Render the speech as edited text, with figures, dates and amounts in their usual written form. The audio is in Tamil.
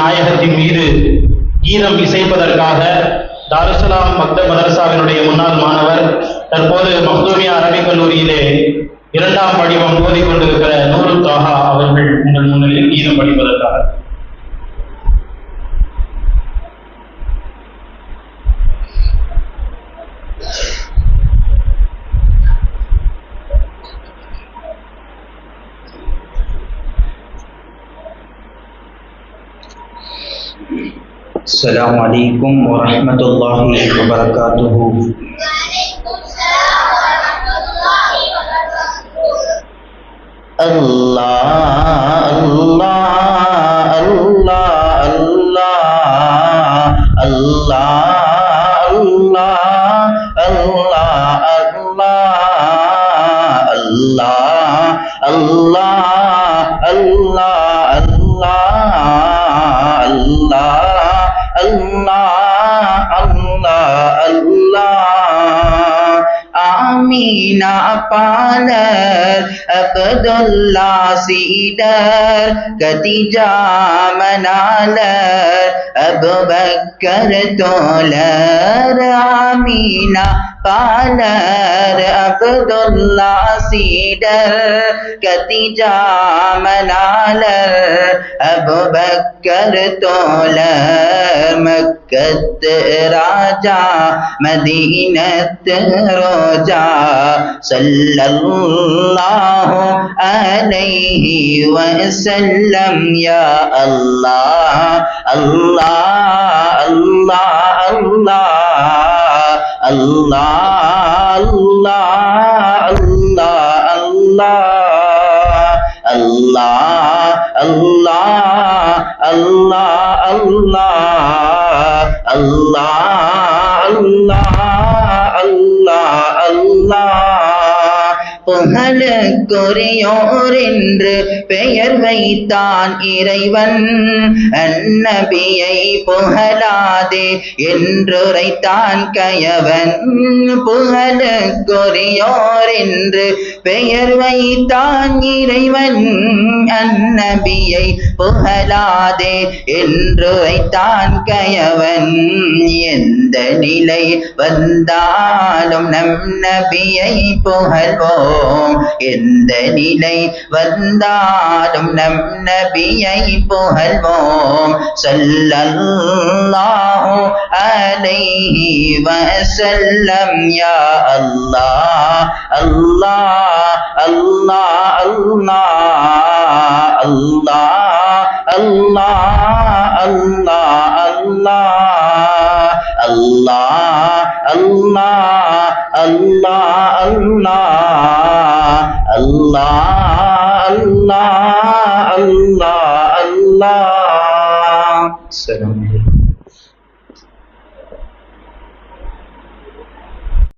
நாயகத்தின் மீது கீதம் இசைப்பதற்காக தாருஸ்ஸலாம் மக்தப் மதரசாவினுடைய முன்னாள் மாணவர், தற்போது மக்தூமியா அரபிக் கல்லூரியிலே 2ஆம் படிவம் ஓதிக் கொண்டிருக்கிற நூருல் தாஹா அவர்கள் உங்கள் முன்னிலையில் கீதம் படிப்பதற்காக. السلام عليكم ورحمة الله وبركاته. الله الله الله الله الله الله الله الله الله Amina Palar Abdullah Sidar Khadijah Manalar Abu Bakar Tolar Amina Palar Abdullah Sidar Khadijah Manalar Abu Bakar Tolar Makkat Raja Madinat Roja Sallallahu Alaihi Wasallam. Ya Allah Allah Allah Allah Allah Allah Allah Allah Allah Allah Allah Allah புகழுக்குரியோர் என்று பெயர் வைத்தான் இறைவன். அந்நபியை புகழாதே என்றுரைத்தான் கயவன். புகழுக்குரியோர் என்று பெயர் வைத்தான் இறைவன். அந்நபியை புகழாதே என்றுரைத்தான் கயவன். எந்த நிலை வந்தாலும் நம் நபியை புகழ்வோம். எந்த நிலை வந்தாலும் நம் நபியை புகழ்வோம். ஸல்லல்லாஹு அலைஹி வஸல்லம். யா அல்லாஹ் அல்லாஹ் அல்லாஹ் அல்லாஹ் அல்லாஹ் அல்லாஹ் அல்லாஹ் அல்லாஹ் அல்லாஹ் அல்லாஹ் அல்லாஹ் அல்லாஹ் அல்லாஹ் அல்லாஹ் அல்லாஹ்.